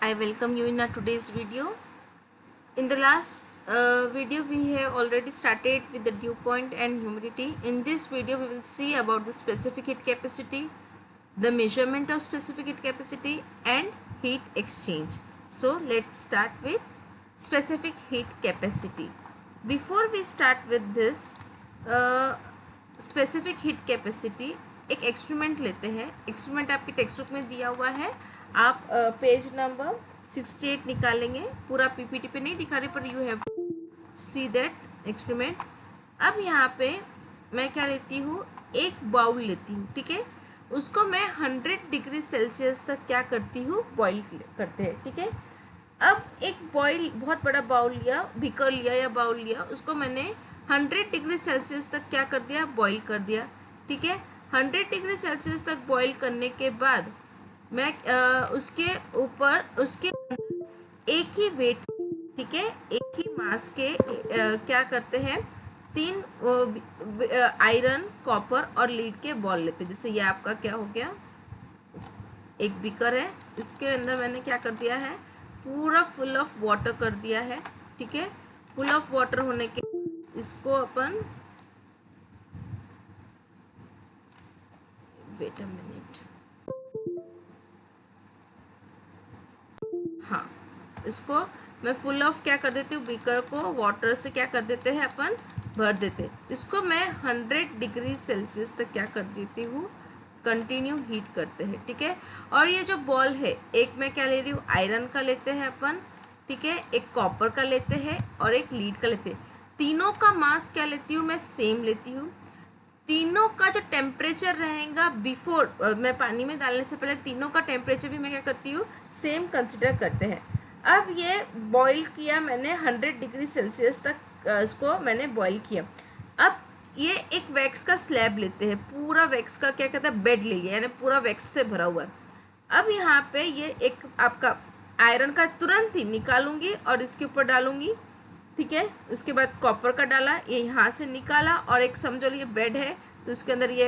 I welcome you in our today's video. In the last video, we have already started with the dew point and humidity. In this video, we will see about the specific heat capacity, the measurement of specific heat capacity, and heat exchange. So let's start with specific heat capacity. Before we start with this specific heat capacity, एक experiment लेते हैं. Experiment आपके text book में दिया हुआ है. आप page number 68 निकालेंगे. पूरा पीपीटी पे नहीं दिखा रही, पर you have see that experiment. अब यहाँ पे मैं क्या लेती हूँ, एक बाउल लेती हूँ. ठीक है, उसको मैं 100 डिग्री सेल्सियस तक क्या करती हूँ, बॉईल करते हैं. ठीक है, अब एक बॉईल बहुत बड़ा बाउल लिया, बीकर लिया या बाउल लिया, उसको मैंने 100 डिग्री सेल्सियस तक क्या कर दिया, बॉईल कर दिया. ठीक है, 100 डिग्री सेल्सियस तक बॉईल करने के बाद मैं उसके ऊपर उसके अंदर एक ही वेट, ठीक है, एक ही मास के क्या करते हैं, 3 आयरन, कॉपर और लीड के बॉल लेते हैं. जैसे ये आपका क्या हो गया, एक बीकर है, इसके अंदर मैंने क्या कर दिया है, पूरा फुल ऑफ वाटर कर दिया है. ठीक है, फुल ऑफ वाटर होने के इसको अपन वेट अ मिनट, हाँ, इसको मैं फुल ऑफ क्या कर देती हूँ, बीकर को वाटर से क्या कर देते हैं अपन, भर देते. इसको मैं 100 डिग्री सेल्सियस तक क्या कर देती हूँ, कंटिन्यू हीट करते हैं. ठीक है, और ये जो बॉल है, एक मैं क्या ले रही हूँ, आयरन का लेते हैं अपन. ठीक है, एक कॉपर का लेते हैं और एक लीड का लेते हैं. तीनों का मास क्या लेती हूँ, मैं सेम लेती हूँ. तीनों का जो टेम्परेचर रहेगा बिफोर मैं पानी में डालने से पहले, तीनों का टेम्परेचर भी मैं क्या करती हूँ, सेम कंसिडर करते हैं. अब ये बॉईल किया मैंने 100 डिग्री सेल्सियस तक, इसको मैंने बॉईल किया. अब ये एक वैक्स का स्लैब लेते हैं, पूरा वैक्स का क्या कहता है, बेड ले लिया, यानी पूरा वैक्स से भरा हुआ है. अब यहाँ पे ये एक आपका आयरन का तुरंत ही निकालूंगी और इसके ऊपर डालूंगी. ठीक है, उसके बाद कॉपर का डाला, ये यहाँ से निकाला, और एक समझो ये बेड है तो उसके अंदर ये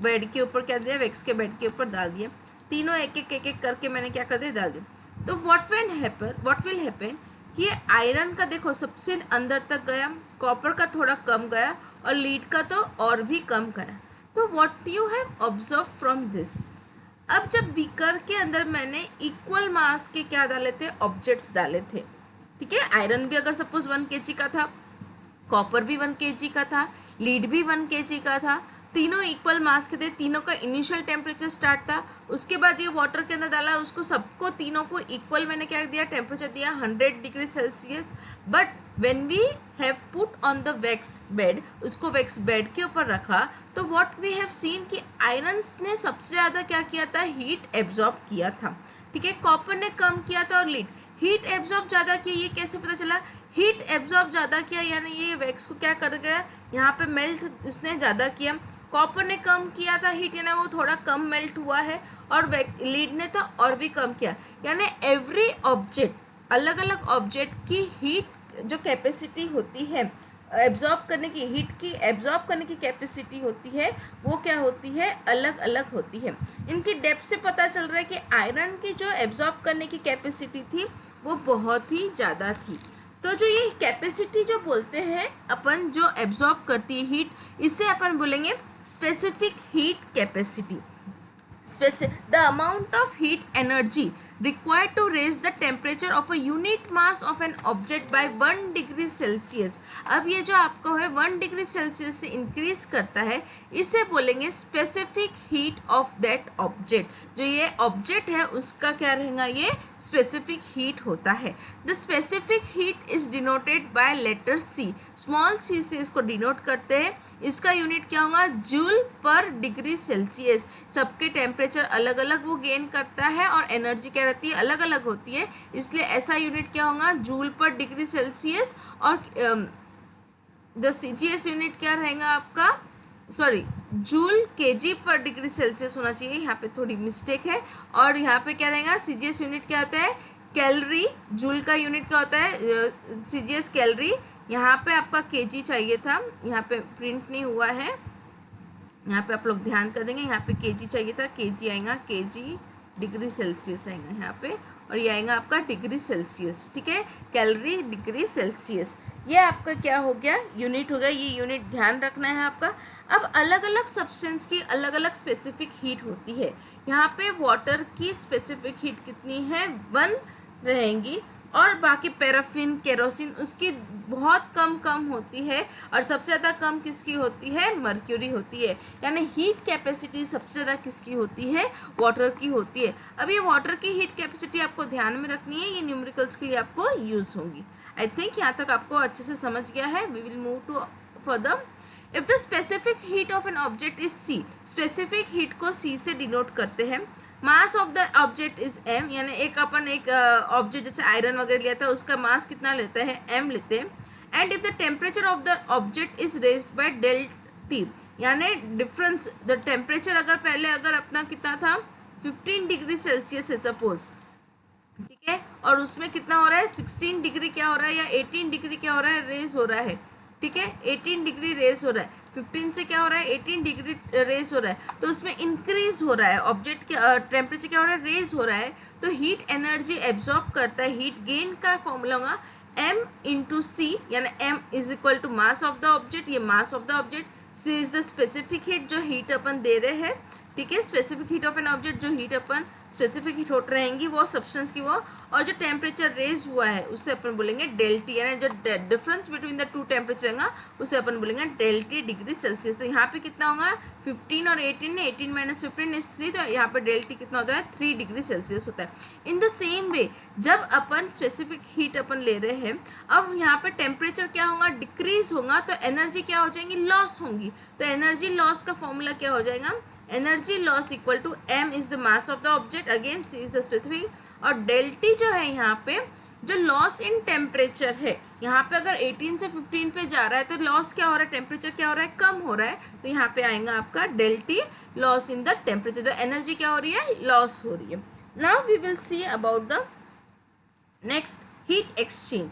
बेड के ऊपर क्या दिया, वैक्स के बेड के ऊपर डाल दिया. तीनों एक एक करके मैंने क्या कर दिया, डाल दिया. तो व्हाट विल हैपन कि ये आयरन का देखो सबसे अंदर तक गया, कॉपर का थोड़ा कम गया और लीड का तो और भी कम गया. तो what you have observe from this, अब जब बीकर के अंदर मैंने इक्वल मास के क्या डाले थे, ऑब्जेक्ट्स डाले थे. ठीक है, आयरन भी अगर सपोज 1 kg का था, कॉपर भी 1 kg का था, लीड भी 1 kg का था, तीनों इक्वल मास के थे, तीनों का इनिशियल टेम्परेचर स्टार्ट था. उसके बाद ये वाटर के अंदर डाला, उसको सबको तीनों को इक्वल मैंने क्या दिया, टेम्परेचर दिया 100 degree Celsius. But when we have put on the wax bed, उसको वैक्स बेड के ऊपर रखा, तो व्हाट वी हैव सीन कि आयरन्स ने सबसे ज़्यादा क्या किया था, हीट एब्जॉर्ब किया था. ठीक है, कॉपर ने कम किया था और लीड हीट एब्जॉर्ब ज़्यादा किया. ये कैसे पता चला, हीट एब्जॉर्ब ज़्यादा किया यानी ये वैक्स को क्या कर गया, यहाँ पे मेल्ट इसने ज़्यादा किया. कॉपर ने कम किया था हीट, यानी वो थोड़ा कम मेल्ट हुआ है, और लीड ने तो और भी कम किया. यानी एवरी ऑब्जेक्ट, अलग अलग ऑब्जेक्ट की हीट जो कैपेसिटी होती है, एब्जॉर्ब करने की, हीट की एब्जॉर्ब करने की कैपेसिटी होती है, वो क्या होती है, अलग अलग होती है. इनकी डेप्थ से पता चल रहा है कि आयरन की जो एब्जॉर्ब करने की कैपेसिटी थी वो बहुत ही ज़्यादा थी. तो जो ये कैपेसिटी जो बोलते हैं अपन, जो एब्जॉर्ब करती है हीट, इससे अपन बोलेंगे specific heat capacity. The amount of heat energy required to raise the temperature of a unit mass of an object by 1 degree Celsius. अब ये जो आपको है 1 डिग्री सेल्सियस से इंक्रीज करता है, इसे बोलेंगे specific heat of that object. जो ये ऑब्जेक्ट है उसका क्या रहेगा, ये स्पेसिफिक हीट होता है. The specific heat is denoted by letter C, small C से इसको डिनोट करते हैं. इसका यूनिट क्या होगा, जूल पर डिग्री सेल्सियस. सबके टेम्परेचर अलग अलग वो गेन करता है और एनर्जी क्या रहती है, अलग अलग होती है, इसलिए ऐसा यूनिट क्या होगा, जूल पर डिग्री सेल्सियस. और द सीजीएस यूनिट क्या रहेगा आपका, सॉरी, जूल केजी पर डिग्री सेल्सियस होना चाहिए, यहाँ पे थोड़ी मिस्टेक है. और यहाँ पे क्या रहेगा, सीजीएस यूनिट क्या होता है, कैलोरी. जूल का यूनिट क्या होता है, सीजीएस कैलोरी. यहाँ पे आपका केजी चाहिए था, यहाँ पे प्रिंट नहीं हुआ है, यहाँ पे आप लोग ध्यान कर देंगे, यहाँ पे केजी चाहिए था, केजी आएगा, केजी डिग्री सेल्सियस आएगा यहाँ पे, और ये आएगा आपका डिग्री सेल्सियस, ठीक है, कैलोरी डिग्री सेल्सियस। ये आपका क्या हो गया, यूनिट हो गया, ये यूनिट ध्यान रखना है आपका। अब अलग अलग सब्सटेंस की अलग अलग स्पेसिफिक हीट होती है। यहाँ पे वाटर की स्पेसिफिक हीट कितनी है, 1 रहेंगी, और बाकी पैराफिन केरोसिन उसकी बहुत कम होती है, और सबसे ज़्यादा कम किसकी होती है, मर्क्यूरी होती है। यानी हीट कैपेसिटी सबसे ज़्यादा किसकी होती है, वाटर की होती है। अब ये वाटर की हीट कैपेसिटी आपको ध्यान में रखनी है, ये न्यूमेरिकल्स के लिए आपको यूज़ होंगी। आई थिंक यहाँ तक आपको अच्छे से समझ गया है। We will move to further. If the specific heat of an object is C, specific heat को सी से डिनोट करते हैं। Mass of the object is M, यानी एक ऑब्जेक्ट जैसे आयरन वगैरह लिया था, उसका मास कितना लेते हैं, एम लेते हैं। And if the temperature of the object is raised by del T, यानी डिफरेंस द टेम्परेचर अगर अपना कितना था 15 डिग्री सेल्सियस है सपोज, ठीक है, और उसमें कितना हो रहा है 16 डिग्री क्या हो रहा है या 18 डिग्री क्या हो रहा है, रेज हो रहा है, ठीक है, 18 डिग्री रेज हो रहा है, 15 से क्या हो रहा है 18 डिग्री रेज हो रहा है, तो उसमें इंक्रीज हो रहा है ऑब्जेक्ट के टेम्परेचर क्या हो रहा है, रेज हो रहा है, तो हीट एनर्जी एब्जॉर्ब करता है। हीट गेन का फॉर्मूला होगा m इंटू सी, यानी m is equal to mass of the object, ये mass of the object, C is the specific heat जो हीट अपन दे रहे हैं, ठीक है, specific heat of an object जो हीट अपन स्पेसिफिक हीट होट रहेंगी वो सब्सटेंस की वो, और जो टेम्परेचर रेज हुआ है उससे अपन बोलेंगे डेल टी, यानी जो difference between the two temperature रहेगा उसे अपन बोलेंगे डेल टी डिग्री सेल्सियस। तो यहाँ पे कितना होगा 15 और 18 है, 18 माइनस 15 इज 3, तो यहाँ पे डेल टी कितना होता है 3 डिग्री सेल्सियस होता है। इन द सेम वे जब अपन स्पेसिफिक हीट अपन ले रहे हैं, अब यहाँ पे टेम्परेचर क्या होगा, डिक्रीज होगा, तो एनर्जी क्या हो जाएंगी, लॉस होंगी। तो एनर्जी लॉस का फॉर्मूला क्या हो जाएगा, energy loss equal to m is the mass of the object, again c is the specific, और डेल टी जो है यहाँ पे जो लॉस इन टेम्परेचर है, यहाँ पे अगर 18 से 15 पे जा रहा है तो लॉस क्या हो रहा है, टेम्परेचर क्या हो रहा है, कम हो रहा है, तो यहाँ पे आएगा आपका del T loss in the temperature, तो एनर्जी क्या हो रही है, लॉस हो रही है। Now we will see about the next heat exchange.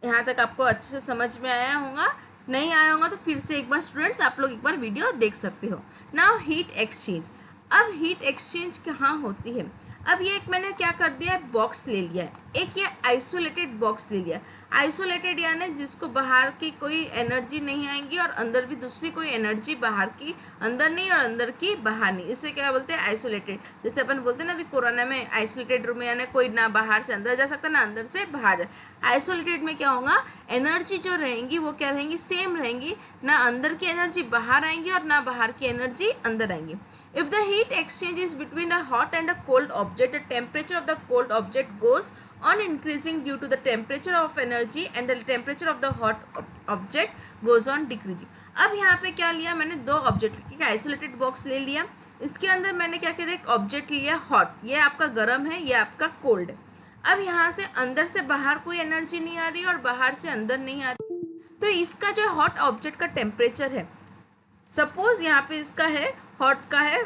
यहाँ तक आपको अच्छे से समझ में आया होगा, नहीं आया होगा तो फिर से एक बार स्टूडेंट्स आप लोग एक बार वीडियो देख सकते हो। Now heat exchange. अब हीट एक्सचेंज कहाँ होती है, अब ये एक मैंने क्या कर दिया है, बॉक्स ले लिया है, एक ये आइसोलेटेड बॉक्स ले लिया। आइसोलेटेड यानी जिसको बाहर की कोई एनर्जी नहीं आएंगी और अंदर भी दूसरी कोई एनर्जी बाहर की अंदर नहीं और अंदर की बाहर नहीं, इससे क्या बोलते हैं, आइसोलेटेड। जैसे अपन बोलते हैं ना अभी कोरोना में आइसोलेटेड रूम में, यानी कोई ना बाहर से अंदर जा सकता ना अंदर से बाहर जा। आइसोलेटेड में क्या होगा, एनर्जी जो रहेंगी वो क्या रहेंगी, सेम रहेंगी, ना अंदर की एनर्जी बाहर आएंगी और ना बाहर की एनर्जी अंदर आएंगी। If the heat exchange is between a hot and a cold object, the temperature of the cold object goes on increasing due to the temperature of energy and the temperature of the hot object goes on decreasing. अब यहाँ पे क्या लिया मैंने, दो object, ठीक है, isolated box ले लिया, इसके अंदर मैंने क्या किया, एक ऑब्जेक्ट लिया हॉट, ये आपका गर्म है, ये आपका कोल्ड है। अब यहाँ से अंदर से बाहर कोई एनर्जी नहीं आ रही और बाहर से अंदर नहीं आ रही, तो इसका जो हॉट ऑब्जेक्ट का टेम्परेचर है, सपोज यहाँ पे इसका है हॉट का है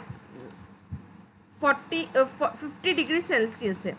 50 डिग्री सेल्सियस है,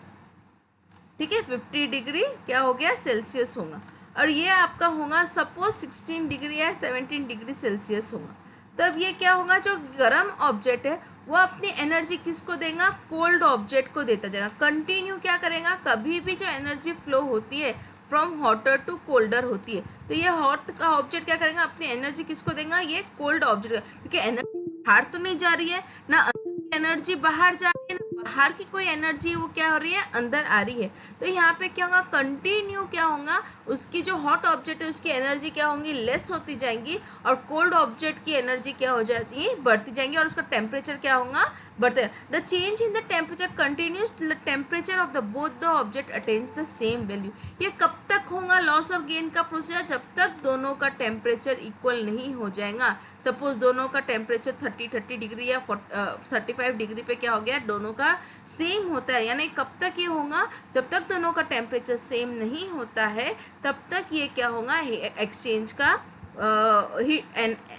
ठीक है, 50 डिग्री क्या हो गया सेल्सियस होगा, और ये आपका होगा सपोज 16 डिग्री या 17 डिग्री सेल्सियस होगा। तब ये क्या होगा, जो गर्म ऑब्जेक्ट है वो अपनी एनर्जी किसको देगा, कोल्ड ऑब्जेक्ट को देता जाएगा, कंटिन्यू क्या करेगा, कभी भी जो एनर्जी फ्लो होती है फ्रॉम हॉटर टू कोल्डर होती है, तो ये हॉट का ऑब्जेक्ट क्या करेगा, अपनी एनर्जी किसको देगा, ये कोल्ड ऑब्जेक्ट, क्योंकि एनर्जी बाहर तो नहीं जा रही है, ना अंदर की एनर्जी बाहर जा रही है, ना बाहर की कोई एनर्जी वो क्या हो रही है, अंदर आ रही है। तो यहाँ पे क्या होगा, कंटिन्यू क्या होगा, उसकी जो हॉट ऑब्जेक्ट है उसकी एनर्जी क्या होंगी, लेस होती जाएंगी, और कोल्ड ऑब्जेक्ट की एनर्जी क्या हो जाती है, बढ़ती जाएंगी, और उसका टेम्परेचर क्या होगा, बढ़ते। The change in the temperature continues till the temperature of the both the object attains the same value. ये कब तक होगा लॉस और गेन का प्रोसेस, जब तक दोनों का टेम्परेचर इक्वल नहीं हो जाएगा। सपोज दोनों का टेम्परेचर 30 डिग्री या 35 डिग्री पे क्या हो गया, दोनों का सेम होता है, यानी कब तक ये होगा, जब तक दोनों का टेम्परेचर सेम नहीं होता है तब तक ये क्या होगा, एक्सचेंज का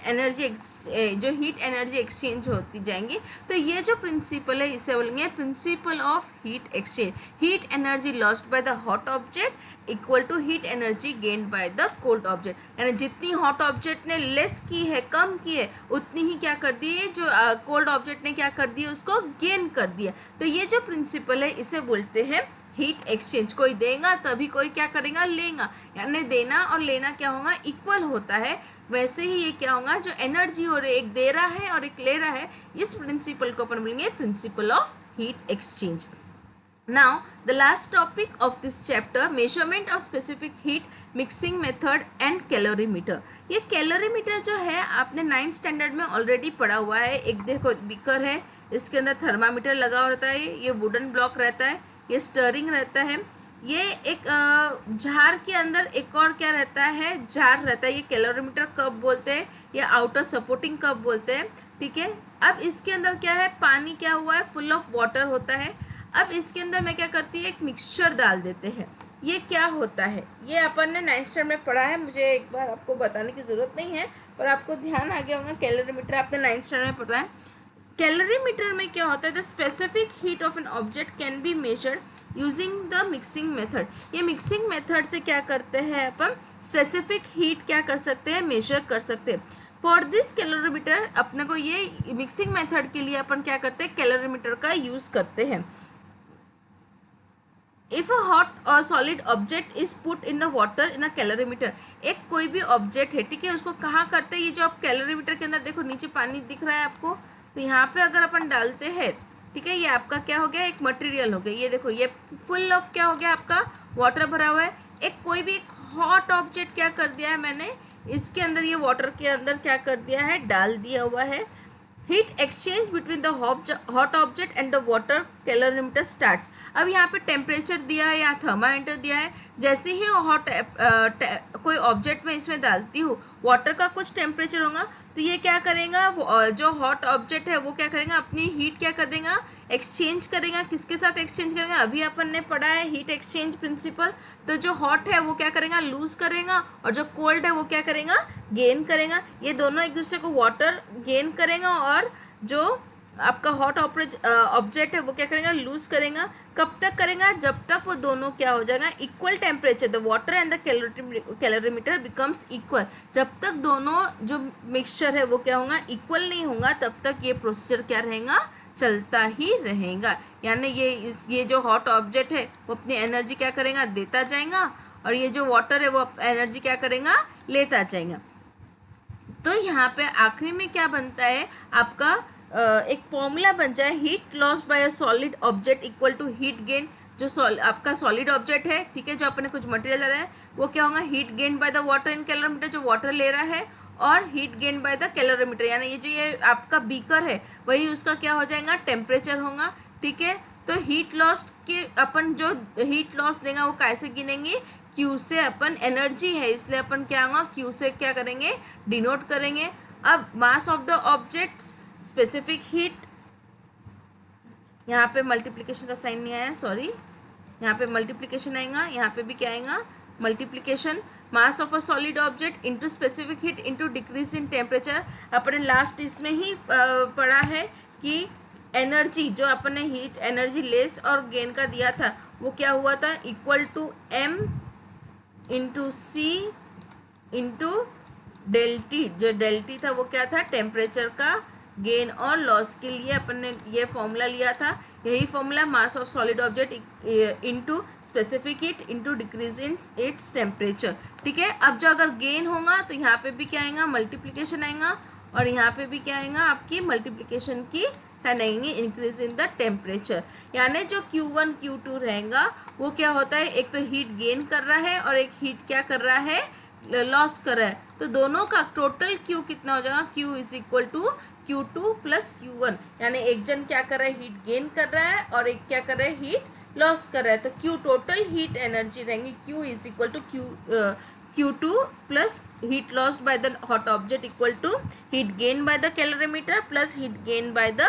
एनर्जी जो हीट एनर्जी एक्सचेंज होती जाएंगी। तो ये जो प्रिंसिपल है इसे बोलेंगे principle of heat exchange. Heat energy lost by the hot object equal to heat energy gained by the cold object, यानी जितनी हॉट ऑब्जेक्ट ने लेस की है, कम की है, उतनी ही क्या कर दी है, जो कोल्ड ऑब्जेक्ट ने क्या कर दिया, उसको गेन कर दिया। तो ये जो प्रिंसिपल है इसे बोलते हैं हीट एक्सचेंज, कोई देगा तभी कोई क्या करेगा, लेगा, यानी देना और लेना क्या होगा, इक्वल होता है। वैसे ही ये क्या होगा, जो एनर्जी और एक दे रहा है और एक ले रहा है, इस प्रिंसिपल को अपन बोलेंगे principle of heat exchange. Now the last topic of this chapter, measurement of specific heat, mixing method and calorimeter। ये कैलोरीमीटर जो है आपने 9th स्टैंडर्ड में ऑलरेडी पढ़ा हुआ है। एक देखो बीकर है, इसके अंदर थर्मामीटर लगा होता है, ये वुडन ब्लॉक रहता है, ये स्टरिंग रहता है, ये एक जार के अंदर एक और क्या रहता है, जार रहता है, ये कैलोरीमीटर कप बोलते हैं, ये आउटर सपोर्टिंग कप बोलते हैं, ठीक है। अब इसके अंदर क्या है, पानी क्या हुआ है, फुल ऑफ वाटर होता है। अब इसके अंदर मैं क्या करती हूँ, एक मिक्सचर डाल देते हैं। ये क्या होता है, ये अपन ने 9th स्टैंडर्ड में पढ़ा है, मुझे एक बार आपको बताने की ज़रूरत नहीं है, पर आपको ध्यान आ गया होगा, कैलोरीमीटर आपने 9th स्टैंडर्ड में पढ़ा है। कैलोरीमीटर में क्या होता है, the specific heat of an object can be measured using the mixing method. ये मिक्सिंग मेथड से क्या करते हैं, अपन स्पेसिफिक हीट क्या कर सकते हैं, मेजर कर सकते हैं। फॉर दिस कैलोरीमीटर अपने को ये मिक्सिंग मेथड के लिए अपन क्या करते हैं, कैलोरीमीटर का यूज़ करते हैं। इफ अ हॉट और solid object is put in the water in a calorimeter, एक कोई भी ऑब्जेक्ट है, ठीक है, उसको कहाँ करते हैं, ये जो आप कैलोरीमीटर के अंदर देखो नीचे पानी दिख रहा है आपको, तो यहाँ पे अगर अपन डालते हैं, ठीक है, ये आपका क्या हो गया, एक मटेरियल हो गया, ये देखो ये फुल ऑफ क्या हो गया, आपका वाटर भरा हुआ है। एक कोई भी एक हॉट ऑब्जेक्ट क्या कर दिया है मैंने, इसके अंदर ये वाटर के अंदर क्या कर दिया है, डाल दिया हुआ है। Heat exchange between the hot object and the water calorimeter starts. अब यहाँ पे टेम्परेचर दिया है या थर्मामीटर दिया है, जैसे ही हॉट कोई ऑब्जेक्ट में इसमें डालती हूँ, वाटर का कुछ टेम्परेचर होगा, तो ये क्या करेगा, जो हॉट ऑब्जेक्ट है वो क्या करेगा, अपनी हीट क्या कर देगा, एक्सचेंज करेगा। किसके साथ एक्सचेंज करेगा, अभी अपन ने पढ़ा है हीट एक्सचेंज प्रिंसिपल। तो जो हॉट है वो क्या करेगा, लूज करेगा, और जो कोल्ड है वो क्या करेगा, गेन करेगा। ये दोनों एक दूसरे को वाटर गेन करेगा, और जो आपका हॉट ऑब्जेक्ट है वो क्या करेगा, लूज करेगा। कब तक करेगा, जब तक वो दोनों क्या हो जाएगा, equal temperature, the water and the calorimeter becomes equal. जब तक दोनों जो मिक्सचर है वो क्या होगा, इक्वल नहीं होगा, तब तक ये प्रोसीजर क्या रहेगा, चलता ही रहेगा। यानी ये जो हॉट ऑब्जेक्ट है वो अपनी एनर्जी क्या करेगा, देता जाएगा, और ये जो वाटर है वो एनर्जी क्या करेगा, लेता जाएगा। तो यहाँ पे आखिरी में क्या बनता है, आपका एक फॉर्मूला बन जाए, heat lost by a solid object equal to heat gain. जो आपका सॉलिड ऑब्जेक्ट है, ठीक है, जो अपने कुछ मटेरियल ले रहा है, वो क्या होगा, heat gain by the water in calorimeter, जो वाटर ले रहा है, और heat gain by the calorimeter, यानी ये जो ये आपका बीकर है वही उसका क्या हो जाएगा, टेम्परेचर होगा, ठीक है। तो हीट लॉस के अपन जो हीट लॉस देगा वो कैसे गिनेंगे, क्यू से, अपन एनर्जी है इसलिए अपन क्या होगा, क्यू से क्या करेंगे, डिनोट करेंगे। अब मास of the objects, specific heat, यहाँ पे मल्टीप्लिकेशन का साइन नहीं आया, सॉरी, यहाँ पे मल्टीप्लिकेशन आएगा, यहाँ पे भी क्या आएगा, multiplication. Mass of a solid object into specific heat into decrease in temperature. अपने लास्ट इसमें ही पढ़ा है कि एनर्जी जो अपने हीट एनर्जी लेस और गेन का दिया था वो क्या हुआ था, equal to m into C into del T. जो डेल टी था वो क्या था, टेम्परेचर का गेन और लॉस के लिए अपन ने ये फॉर्मूला लिया था। यही formula mass of solid object into specific heat into decrease in its temperature, ठीक है। अब जो अगर गेन होगा तो यहाँ पे भी क्या आएगा, मल्टीप्लिकेशन आएगा, और यहाँ पे भी क्या आएगा, आपकी मल्टीप्लिकेशन की साइन आएंगे, इंक्रीज इन द टेम्परेचर। यानी जो Q1 Q2 रहेगा वो क्या होता है, एक तो हीट गेन कर रहा है और एक हीट क्या कर रहा है, लॉस कर रहा है। तो दोनों का टोटल Q कितना हो जाएगा, Q is equal to Q2 plus Q1। यानी एक जन क्या कर रहा है, हीट गेन कर रहा है, और एक क्या कर रहा है, हीट लॉस कर रहा है। तो Q टोटल हीट एनर्जी रहेंगी, Q is equal to Q2 plus heat lost by the hot object equal to heat gained by the calorimeter plus heat gained by the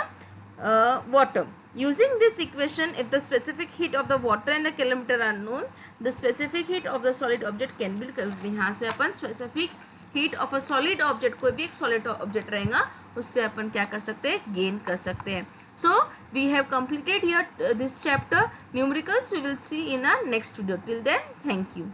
water. Using this equation, if the specific heat of the water and the calorimeter are known, the specific heat of the solid object can be calculated. यहाँ से अपन specific heat of a solid object, कोई भी एक solid object रहेगा उससे अपन क्या कर सकते हैं, gain कर सकते हैं. So we have completed here this chapter numericals. We will see in our next video. Till then, thank you.